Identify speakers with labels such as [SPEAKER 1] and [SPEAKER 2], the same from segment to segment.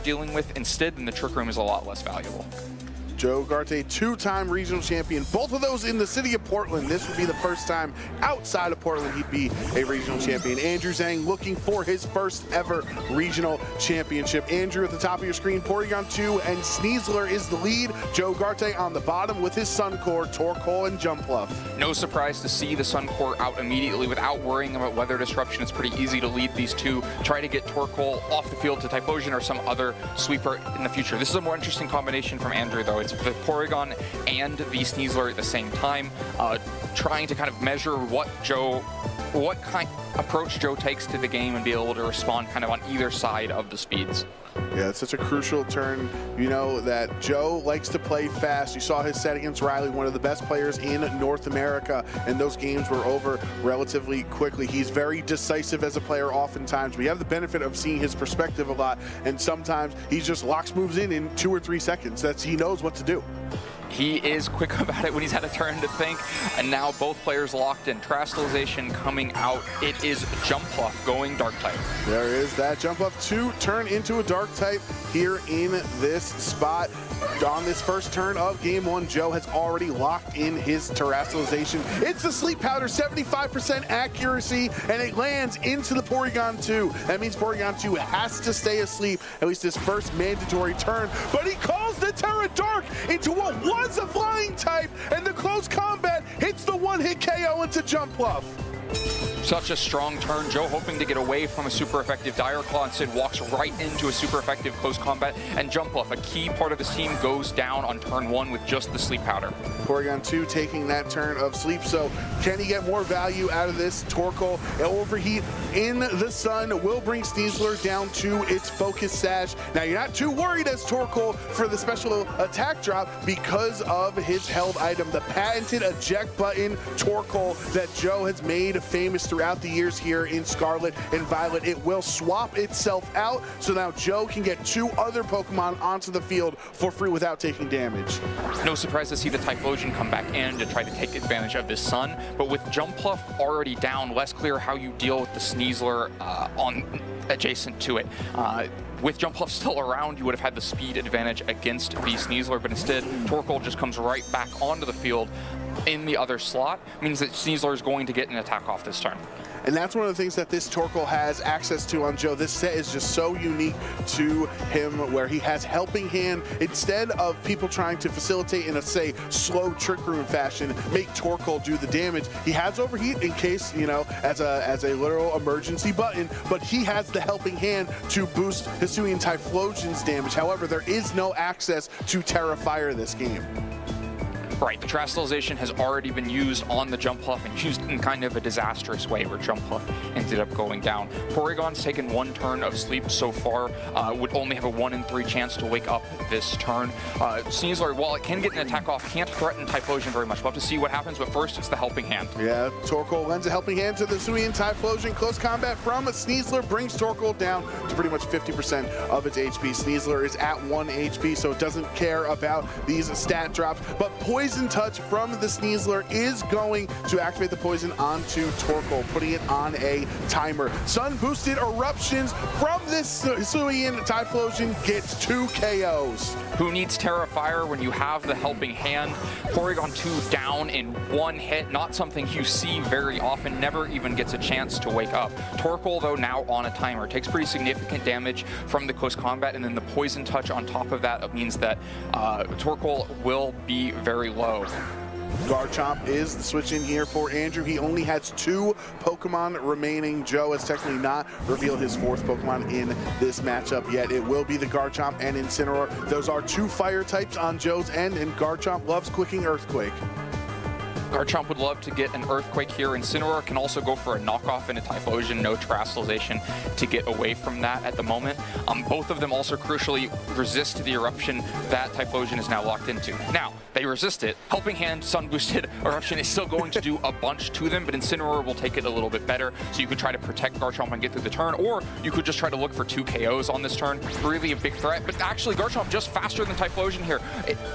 [SPEAKER 1] dealing with instead, then the Trick Room is a lot less valuable.
[SPEAKER 2] Joe Ugarte, two-time regional champion, both of those in the city of Portland. This would be the first time outside of Portland he'd be a regional champion. Andrew Zheng looking for his first ever regional championship. Andrew at the top of your screen, Porygon 2 and Sneasler is the lead. Joe Ugarte on the bottom with his Suncore, Torkoal, and Jumpluff.
[SPEAKER 1] No surprise to see the Suncore out immediately without worrying about weather disruption. It's pretty easy to lead these two. Try to get Torkoal off the field to Typhlosion or some other sweeper in the future. This is a more interesting combination from Andrew, though. It's the Porygon and the Sneasler at the same time, trying to kind of measure what kind of approach Joe takes to the game and be able to respond kind of on either side of the speeds.
[SPEAKER 2] Yeah, it's such a crucial turn. You know that Joe likes to play fast. You saw his set against Riley, one of the best players in North America, and those games were over relatively quickly. He's very decisive as a player oftentimes. We have the benefit of seeing his perspective a lot, and sometimes he just locks moves in 2 or 3 seconds. He knows what to do.
[SPEAKER 1] He is quick about it when he's had a turn to think, and now both players locked in. Terastallization coming out. It is Jumpluff going Dark type.
[SPEAKER 2] There is that Jumpluff 2 turn into a Dark type here in this spot. On this first turn of game 1, Joe has already locked in his Terastallization. It's the Sleep Powder, 75% accuracy, and it lands into the Porygon 2. That means Porygon 2 has to stay asleep, at least his first mandatory turn, but he calls the Terra Dark into what was a flying type, and the close combat hits the one-hit KO into Jumpluff.
[SPEAKER 1] Such a strong turn. Joe hoping to get away from a super effective Dire Claw, instead walks right into a super effective close combat, and Jumpluff, a key part of this team, goes down on turn 1 with just the Sleep Powder.
[SPEAKER 2] Porygon 2 taking that turn of sleep, so can he get more value out of this? Torkoal, Overheat in the sun will bring Sneasler down to its Focus Sash. Now you're not too worried as Torkoal for the special attack drop because of his held item, the patented eject button Torkoal that Joe has made famous throughout the years here in Scarlet and Violet. It will swap itself out, so now Joe can get 2 other Pokemon onto the field for free without taking damage.
[SPEAKER 1] No surprise to see the Typhlosion come back in to try to take advantage of this sun, but with Jumpluff already down, less clear how you deal with the Sneasler on adjacent to it. With Jumpluff still around, you would have had the speed advantage against the Sneasler, but instead, Torkoal just comes right back onto the field in the other slot. Means that Sneasler is going to get an attack off this turn.
[SPEAKER 2] And that's one of the things that this Torkoal has access to on Joe. This set is just so unique to him, where he has Helping Hand. Instead of people trying to facilitate in a, say, slow Trick Room fashion, make Torkoal do the damage, he has Overheat in case, you know, as a literal emergency button, but he has the Helping Hand to boost Hisuian Typhlosion's damage. However, there is no access to Terra Fire this game.
[SPEAKER 1] Right, the Terastallization has already been used on the Jumpluff and used in kind of a disastrous way where Jumpluff ended up going down. Porygon's taken 1 turn of sleep so far, would only have a 1 in 3 chance to wake up this turn. Sneasler, while it can get an attack off, can't threaten Typhlosion very much. We'll have to see what happens, but first it's the Helping Hand. Yeah,
[SPEAKER 2] Torkoal lends a Helping Hand to the Hisuian Typhlosion. Close combat from Sneasler brings Torkoal down to pretty much 50% of its HP. Sneasler is at 1 HP, so it doesn't care about these stat drops, but Poison Touch from the Sneasler is going to activate the poison onto Torkoal, putting it on a timer. Sun boosted eruptions from this Hisuian Typhlosion gets 2 KOs.
[SPEAKER 1] Who needs Terra Fire when you have the Helping Hand? Porygon 2 down in 1 hit, not something you see very often, never even gets a chance to wake up. Torkoal, though, now on a timer, takes pretty significant damage from the close combat, and then the Poison Touch on top of that means that Torkoal will be very low.
[SPEAKER 2] Garchomp is the switch in here for Andrew. He only has 2 Pokemon remaining. Joe has technically not revealed his 4th Pokemon in this matchup yet. It will be the Garchomp and Incineroar. Those are 2 fire types on Joe's end, and Garchomp loves Quicking Earthquake.
[SPEAKER 1] Garchomp would love to get an Earthquake here. Incineroar can also go for a knockoff and a Typhlosion, no Terastallization to get away from that at the moment. Both of them also crucially resist the eruption that Typhlosion is now locked into. Now, they resist it. Helping Hand, Sun Boosted Eruption is still going to do a bunch to them, but Incineroar will take it a little bit better, so you could try to protect Garchomp and get through the turn, or you could just try to look for 2 KOs on this turn. Really a big threat, but actually Garchomp just faster than Typhlosion here.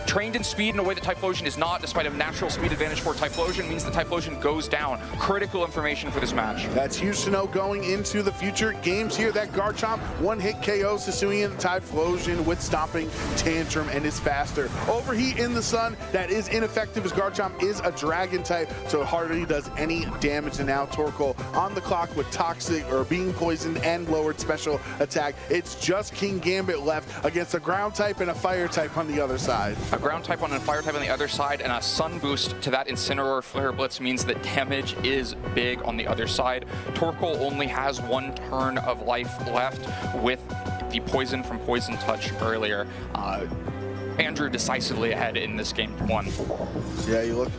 [SPEAKER 1] Trained in speed in a way that Typhlosion is not, despite a natural speed advantage for Typhlosion. Typhlosion means the Typhlosion goes down. Critical information for this match.
[SPEAKER 2] That's huge to know going into the future games here. That Garchomp one-hit KOs Hisuian Typhlosion with Stomping Tantrum and is faster. Overheat in the sun, that is ineffective as Garchomp is a dragon type, so it hardly does any damage. And now Torkoal on the clock with Toxic or Being Poisoned and lowered special attack. It's just King Gambit left against a ground type and a fire type on the other side.
[SPEAKER 1] A ground type on a fire type on the other side, and a sun boost to that Incineroar Flare Blitz means that damage is big on the other side. Torkoal only has one turn of life left with the poison from Poison Touch earlier. Andrew decisively ahead in this game 1.
[SPEAKER 2] Yeah, you look,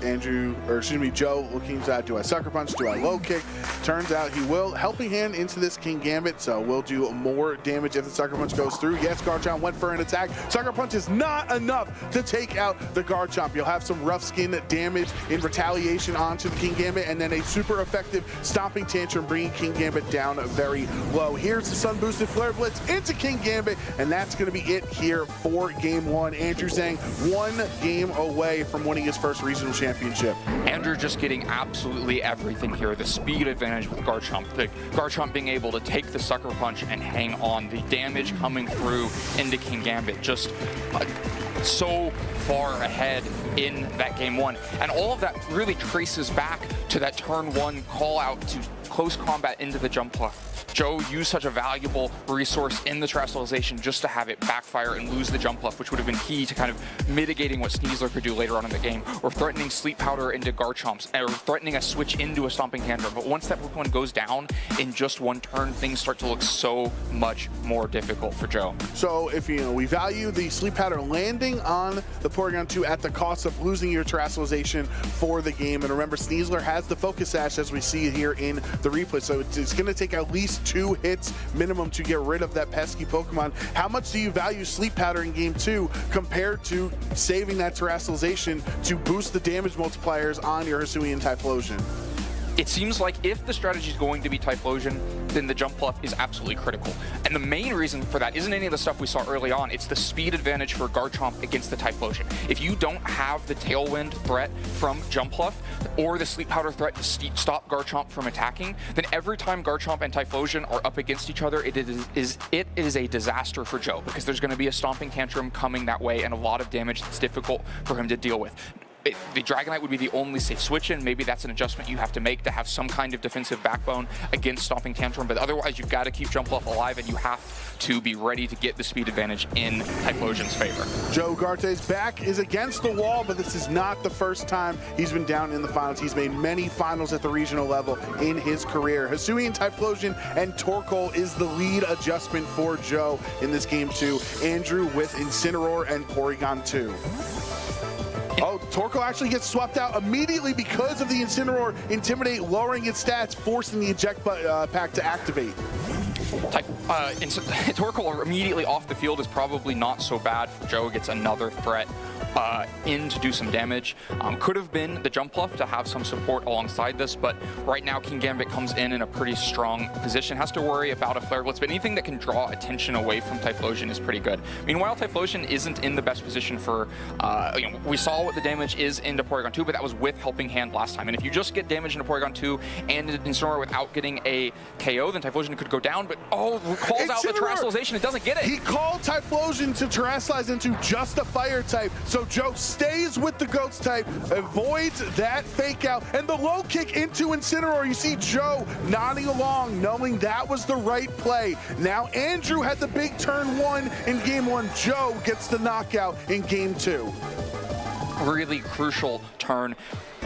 [SPEAKER 2] Joe looking to, do I Sucker Punch, do I Low Kick? Turns out he will. Helping Hand into this King Gambit, so will do more damage if the Sucker Punch goes through. Yes, Garchomp went for an attack. Sucker Punch is not enough to take out the Garchomp. You'll have some rough skin damage in retaliation onto the King Gambit, and then a super effective Stomping Tantrum bringing King Gambit down very low. Here's the Sun Boosted Flare Blitz into King Gambit, and that's going to be it here for game 1. Andrew Zheng 1 game away from winning his first regional championship.
[SPEAKER 1] Andrew just getting absolutely everything here. The speed advantage with Garchomp. The Garchomp being able to take the Sucker Punch and hang on. The damage coming through into King Gambit. Just so far ahead in that game 1. And all of that really traces back to that turn 1 call out to close combat into the jump bluff. Joe used such a valuable resource in the Terrestrialization just to have it backfire and lose the jump bluff, which would have been key to kind of mitigating what Sneasler could do later on in the game, or threatening Sleep Powder into Garchomps, or threatening a switch into a Stomping Tantrum. But once that Pokemon goes down in just one turn, things start to look so much more difficult for Joe.
[SPEAKER 2] So if we value the Sleep Powder landing on the Porygon 2 at the cost of losing your Terrestrialization for the game, and remember Sneasler has the Focus Sash as we see here in the replay, so it's going to take at least 2 hits minimum to get rid of that pesky Pokemon. How much do you value Sleep Powder in game 2 compared to saving that Terrestrialization to boost the damage multipliers on your Hisuian Typhlosion?
[SPEAKER 1] It seems like if the strategy is going to be Typhlosion, then the jump bluff is absolutely critical. And the main reason for that isn't any of the stuff we saw early on. It's the speed advantage for Garchomp against the Typhlosion. If you don't have the Tailwind threat from jump bluff or the Sleep Powder threat to stop Garchomp from attacking, then every time Garchomp and Typhlosion are up against each other, it is a disaster for Joe, because there's going to be a Stomping Tantrum coming that way and a lot of damage that's difficult for him to deal with. The Dragonite would be the only safe switch in. Maybe that's an adjustment you have to make to have some kind of defensive backbone against Stomping Tantrum, but otherwise you've got to keep Jump Bluff alive, and you have to be ready to get the speed advantage in Typhlosion's favor.
[SPEAKER 2] Joe Ugarte's back is against the wall, but this is not the first time he's been down in the finals. He's made many finals at the regional level in his career. Hisuian Typhlosion and Torkoal is the lead adjustment for Joe in this game 2. Andrew with Incineroar and Porygon 2. Oh, Torkoal actually gets swapped out immediately because of the Incineroar Intimidate, lowering its stats, forcing the eject pack to activate.
[SPEAKER 1] Torkoal immediately off the field is probably not so bad. Joe gets another threat in to do some damage. Could have been the jump bluff to have some support alongside this, but right now King Gambit comes in a pretty strong position. Has to worry about a Flare Blitz, but anything that can draw attention away from Typhlosion is pretty good. Meanwhile, Typhlosion isn't in the best position for, we saw what the damage is into Porygon 2, but that was with Helping Hand last time. And if you just get damage into Porygon 2 and into Incineroar without getting a KO, then Typhlosion could go down, but calls out the Terrestrialization. It doesn't get it.
[SPEAKER 2] He called Typhlosion to Terrestrialize into just a Fire type, so Joe stays with the Ghost type, avoids that fake out, and the low kick into Incineroar. You see Joe nodding along, knowing that was the right play. Now Andrew had the big turn 1 in game 1. Joe gets the knockout in game 2.
[SPEAKER 1] Really crucial turn.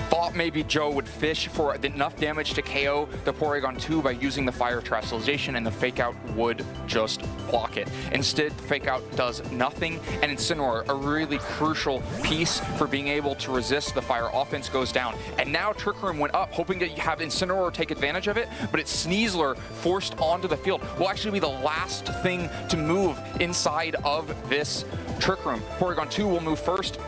[SPEAKER 1] Thought maybe Joe would fish for enough damage to KO the Porygon 2 by using the Fire Terrestrialization, and the Fake Out would just block it. Instead, Fake Out does nothing, and Incineroar, a really crucial piece for being able to resist the Fire offense, goes down. And now Trick Room went up, hoping to have Incineroar take advantage of it, but it's Sneasler forced onto the field. Will actually be the last thing to move inside of this Trick Room. Porygon 2 will move first.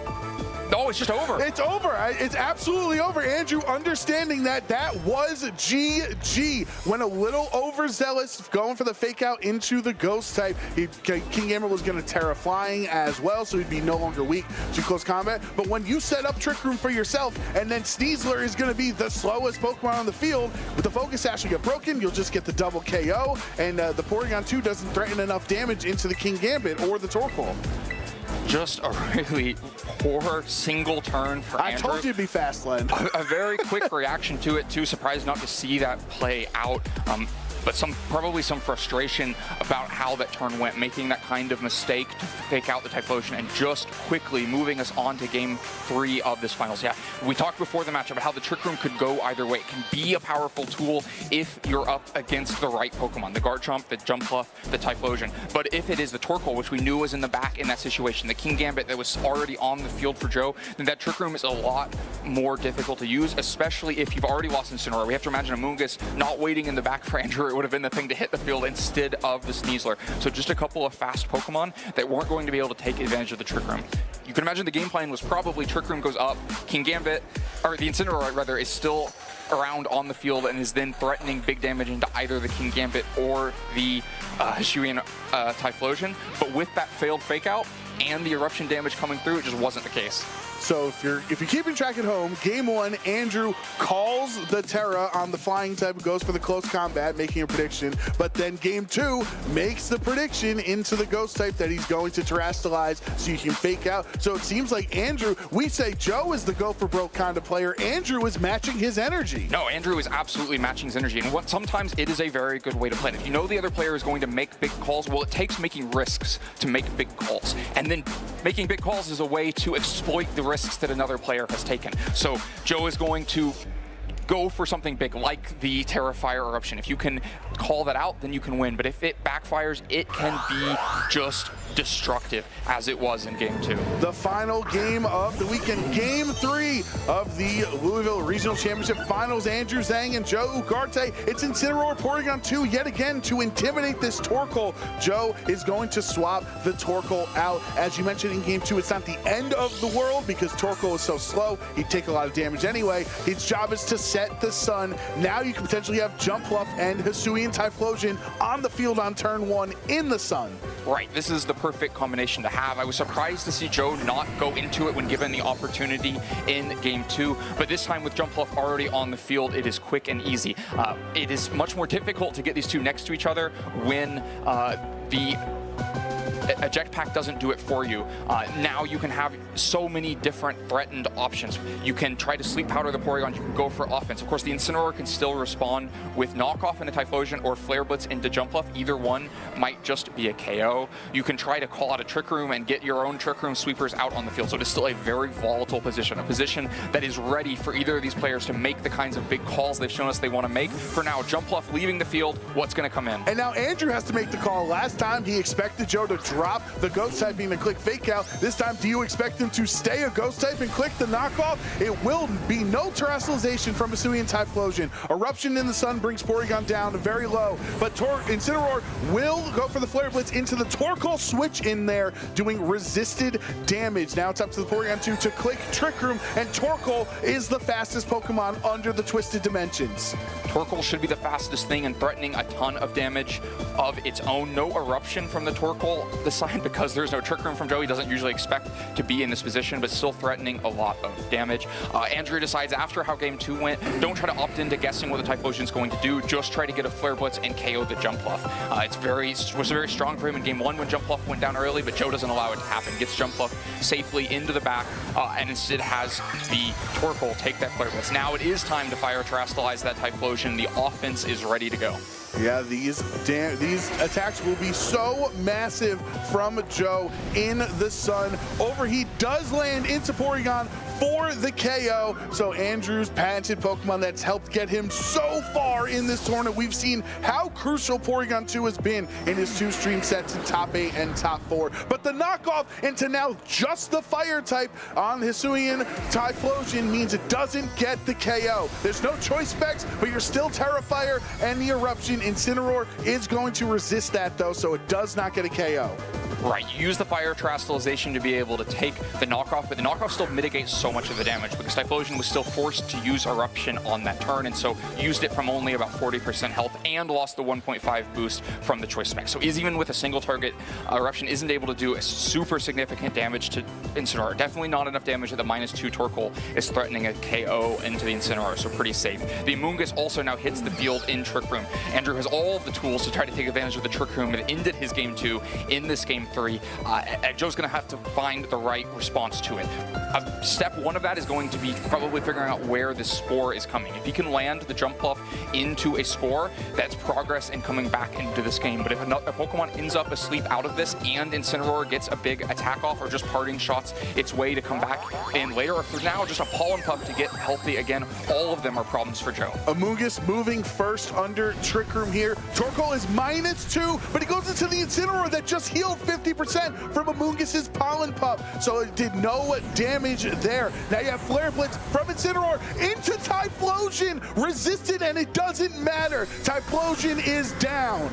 [SPEAKER 1] Oh, it's just over.
[SPEAKER 2] It's over. It's absolutely over. Andrew understanding that was GG. Went a little overzealous, going for the fake out into the ghost type. King Gamer was going to Terra Flying as well, so he'd be no longer weak to close combat. But when you set up Trick Room for yourself, and then Sneasler is going to be the slowest Pokemon on the field, with the Focus Sash will get broken, you'll just get the double KO, and the Porygon 2 doesn't threaten enough damage into the King Gambit or the Torkoal.
[SPEAKER 1] Just a really poor single turn for Andrew.
[SPEAKER 2] I told you it'd be fast, Len.
[SPEAKER 1] A very quick reaction to it, too. Surprised not to see that play out. But probably some frustration about how that turn went, making that kind of mistake to fake out the Typhlosion and just quickly moving us on to Game 3 of this finals. Yeah, we talked before the match about how the Trick Room could go either way. It can be a powerful tool if you're up against the right Pokemon, the Garchomp, the Jumpluff, the Typhlosion. But if it is the Torkoal, which we knew was in the back in that situation, the King Gambit that was already on the field for Joe, then that Trick Room is a lot more difficult to use, especially if you've already lost Incineroar. We have to imagine Amoonguss not waiting in the back for Andrew. It would have been the thing to hit the field instead of the Sneasler. So just a couple of fast Pokemon that weren't going to be able to take advantage of the Trick Room. You can imagine the game plan was probably Trick Room goes up, King Gambit, or the Incineroar rather, is still around on the field and is then threatening big damage into either the King Gambit or the Hisuian Typhlosion. But with that failed fake out and the eruption damage coming through, it just wasn't the case.
[SPEAKER 2] So if you're keeping track at home, Game 1, Andrew calls the Terra on the flying type, goes for the close combat, making a prediction. But then Game 2 makes the prediction into the ghost type that he's going to terrestrialize so you can fake out. So it seems like Andrew, we say Joe is the go for broke kind of player. Andrew is matching his energy.
[SPEAKER 1] No, Andrew is absolutely matching his energy. And sometimes it is a very good way to play it. If you know the other player is going to make big calls, well, it takes making risks to make big calls. And then making big calls is a way to exploit the risks that another player has taken. So Joe is going to go for something big like the Terrafire Eruption. If you can call that out, then you can win. But if it backfires, it can be just destructive, as it was in Game 2.
[SPEAKER 2] The final game of the weekend, Game 3 of the Louisville Regional Championship Finals. Andrew Zheng and Joe Ugarte. It's Incineroar Porygon 2 yet again to intimidate this Torkoal. Joe is going to swap the Torkoal out. As you mentioned in Game 2, it's not the end of the world because Torkoal is so slow. He'd take a lot of damage anyway. His job is to set the sun. Now you can potentially have Jumpluff and Hisuian Typhlosion on the field on turn 1 in the sun.
[SPEAKER 1] Right, this is the perfect combination to have. I was surprised to see Joe not go into it when given the opportunity in Game 2, but this time with Jumpluff already on the field, it is quick and easy. It is much more difficult to get these two next to each other when the Eject Pack doesn't do it for you. Now you can have so many different threatened options. You can try to Sleep Powder the Porygon, you can go for offense. Of course, the Incineroar can still respond with Knockoff into Typhlosion or Flare Blitz into Jumpluff. Either one might just be a KO. You can try to call out a Trick Room and get your own Trick Room sweepers out on the field. So it is still a very volatile position, a position that is ready for either of these players to make the kinds of big calls they've shown us they want to make. For now, Jumpluff leaving the field, what's going to come in?
[SPEAKER 2] And now Andrew has to make the call. Last time he expected Joe to drop the ghost type being a click fake out. This time, do you expect him to stay a ghost type and click the knockoff? It will be no terrestrialization from Hisuian Typhlosion. Eruption in the sun brings Porygon down very low, but Incineroar will go for the Flare Blitz into the Torkoal, switch in there, doing resisted damage. Now it's up to the Porygon 2 to click Trick Room, and Torkoal is the fastest Pokemon under the Twisted Dimensions.
[SPEAKER 1] Torkoal should be the fastest thing and threatening a ton of damage of its own. No Eruption from the Torkoal this side because there's no Trick Room from Joe. He doesn't usually expect to be in this position, but still threatening a lot of damage. Andrew decides after how Game 2 went, don't try to opt into guessing what the Typhlosion is going to do. Just try to get a Flare Blitz and KO the Jumpluff. It was very strong for him in Game 1 when Jumpluff went down early, but Joe doesn't allow it to happen. Gets Jumpluff safely into the back, and instead has the Torkoal take that Flare Blitz. Now it is time to fire terrestrialize that Typhlosion. The offense is ready to go.
[SPEAKER 2] Yeah, these attacks will be so massive from Joe in the sun. Overheat does land into Porygon for the KO. So Andrew's patented Pokemon that's helped get him so far in this tournament. We've seen how crucial Porygon 2 has been in his 2 stream sets in top 8 and top 4. But the knockoff into now just the fire type on Hisuian Typhlosion means it doesn't get the KO. There's no choice specs, but you're still Terrafire and the Eruption. Incineroar is going to resist that though, so it does not get a KO.
[SPEAKER 1] Right, you use the fire terastallization to be able to take the knockoff, but the knockoff still mitigates so much of the damage because Typhlosion was still forced to use Eruption on that turn, and so used it from only about 40% health and lost the 1.5 boost from the choice spec. So even with a single target, Eruption isn't able to do a super significant damage to Incineroar. Definitely not enough damage that the -2 Torkoal is threatening a KO into the Incineroar, so pretty safe. The Amoonguss also now hits the field in Trick Room. Andrew has all of the tools to try to take advantage of the Trick Room that ended his game 2 in this game 3. Joe's going to have to find the right response to it. Step 1 of that is going to be probably figuring out where the Spore is coming. If he can land the jump buff into a Spore, that's progress in coming back into this game. But if a Pokemon ends up asleep out of this and Incineroar gets a big attack off or just parting shots its way to come back in later, or if there's now just a Pollen Puff to get healthy again, all of them are problems for Joe.
[SPEAKER 2] Amoonguss moving first under Trick Room here. Torkoal is -2, but he goes into the Incineroar that just healed 50% from Amoonguss's Pollen Puff, so it did no damage there. Now you have Flare Blitz from Incineroar into Typhlosion, resisted, and it doesn't matter. Typhlosion is down.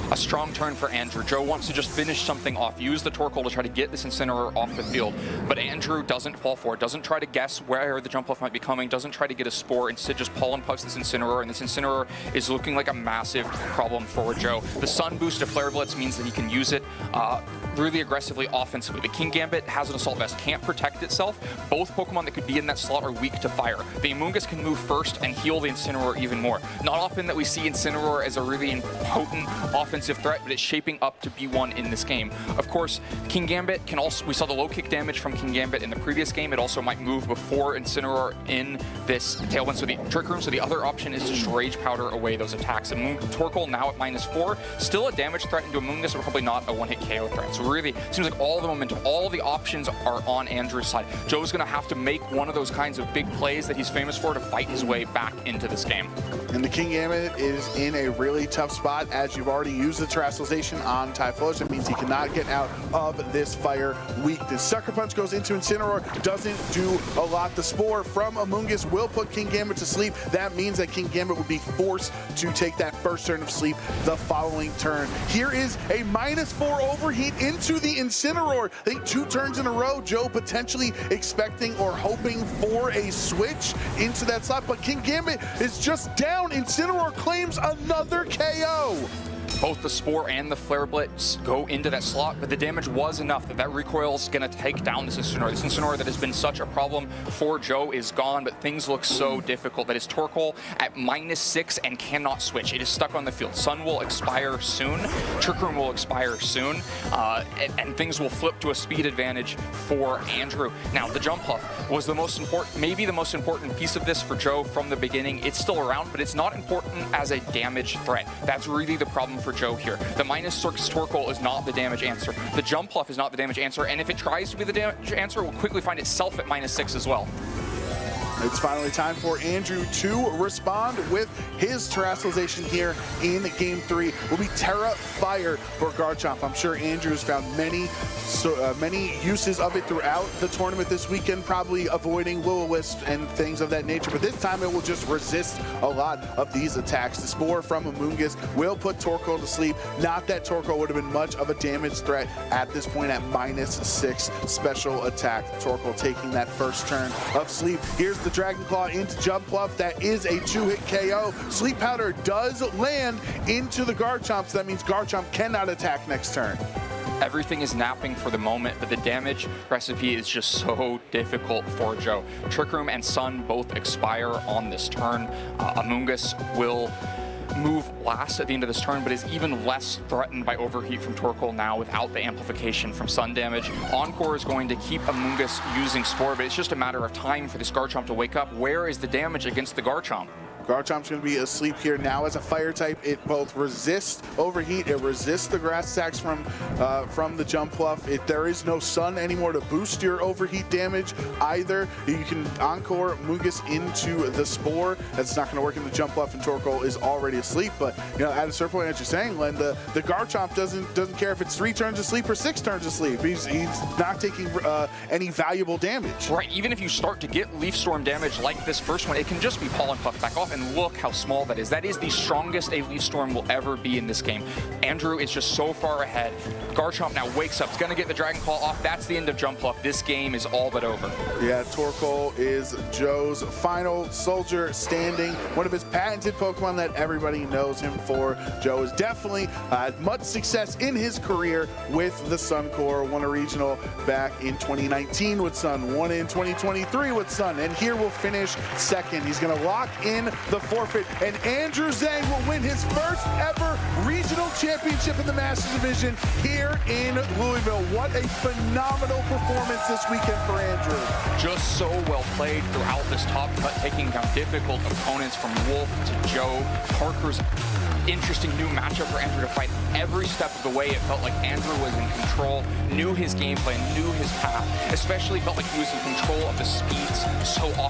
[SPEAKER 1] A strong turn for Andrew. Joe wants to just finish something off, use the Torkoal to try to get this Incineroar off the field, but Andrew doesn't fall for it, doesn't try to guess where the jump off might be coming, doesn't try to get a Spore, instead just Pollen Puffs this Incineroar, and this Incineroar is looking like a massive problem for Joe. The Sun boost of Flare Blitz means that he can use it really aggressively offensively. The King Gambit has an Assault Vest, can't protect itself. Both Pokemon that could be in that slot are weak to fire. The Amoonguss can move first and heal the Incineroar even more. Not often that we see Incineroar as a really potent offensive threat, but it's shaping up to be one in this game. Of course, King Gambit can also, we saw the low kick damage from King Gambit in the previous game. It also might move before Incineroar in this Tailwind, so the Trick Room, so the other option is just Rage Powder away those attacks. Torkoal now at -4, still a damage threat into Amoonguss, but probably not a one-hit KO threat. So really, seems like all the momentum, all the options are on Andrew's side. Joe's gonna have to make one of those kinds of big plays that he's famous for to fight his way back into this game.
[SPEAKER 2] And the King Gambit is in a really tough spot as you've already used the terastallization on Typhlosion. It means he cannot get out of this fire weakness. Sucker Punch goes into Incineroar, doesn't do a lot. The Spore from Amoonguss will put King Gambit to sleep. That means that King Gambit would be forced to take that first turn of sleep the following turn. Here is a -4 overheat into the Incineroar. I think 2 turns in a row, Joe potentially expecting or hoping for a switch into that slot, but King Gambit is just down. Incineroar claims another KO.
[SPEAKER 1] Both the Spore and the Flare Blitz go into that slot, but the damage was enough that that recoil's going to take down this Incineroar. This Incineroar that has been such a problem for Joe is gone, but things look so difficult that his Torkoal at -6 and cannot switch. It is stuck on the field. Sun will expire soon, Trick Room will expire soon, and things will flip to a speed advantage for Andrew. Now, the Jump Puff was the most important, maybe the most important piece of this for Joe from the beginning. It's still around, but it's not important as a damage threat. That's really the problem for Joe here. The -6 Torkoal is not the damage answer. The Jump Puff is not the damage answer, and if it tries to be the damage answer, it will quickly find itself at -6 as well.
[SPEAKER 2] It's finally time for Andrew to respond with his terastallization here in Game 3. Will be Terra Fire for Garchomp. I'm sure Andrew's found many uses of it throughout the tournament this weekend, probably avoiding Will-O-Wisp and things of that nature, but this time it will just resist a lot of these attacks. The Spore from Amoonguss will put Torkoal to sleep. Not that Torkoal would have been much of a damage threat at this point at -6 special attack. Torkoal taking that first turn of sleep. Here's the Dragon Claw into Jump Bluff. That is a 2-hit KO. Sleep Powder does land into the Garchomp, so that means Garchomp cannot attack next turn.
[SPEAKER 1] Everything is napping for the moment, but the damage recipe is just so difficult for Joe. Trick Room and Sun both expire on this turn. Amoonguss will move last at the end of this turn, but is even less threatened by overheat from Torkoal now without the amplification from Sun damage. Encore is going to keep Amoonguss using Spore, but it's just a matter of time for this Garchomp to wake up. Where is the damage against the Garchomp?
[SPEAKER 2] Garchomp's going to be asleep here now. As a fire type, it both resists overheat, it resists the grass attacks from the Jump Bluff. There is no Sun anymore to boost your overheat damage either. You can Encore Amoonguss into the Spore. That's not going to work in the Jump Bluff, and Torkoal is already asleep. But you know, at a certain point, as you're saying, Len, the Garchomp doesn't care if it's 3 turns of sleep or 6 turns of sleep. He's not taking any valuable damage.
[SPEAKER 1] Right. Even if you start to get Leaf Storm damage like this first one, it can just be Pollen Puff back off. and look how small that is. That is the strongest a Leaf Storm will ever be in this game. Andrew is just so far ahead. Garchomp now wakes up. He's going to get the Dragon Claw off. That's the end of Jump Bluff. This game is all but over.
[SPEAKER 2] Yeah, Torkoal is Joe's final soldier standing. One of his patented Pokemon that everybody knows him for. Joe has definitely had much success in his career with the Suncor. Won a regional back in 2019 with Sun, won in 2023 with Sun, and here will finish second. He's going to lock in the forfeit, and Andrew Zheng will win his first ever regional championship in the Masters Division here in Louisville. What a phenomenal performance this weekend for Andrew.
[SPEAKER 1] Just so well played throughout this top cut, taking down difficult opponents from Wolf to Joe. Parker's interesting new matchup for Andrew to fight. Every step of the way, it felt like Andrew was in control, knew his game plan, knew his path, especially felt like he was in control of the speeds so often.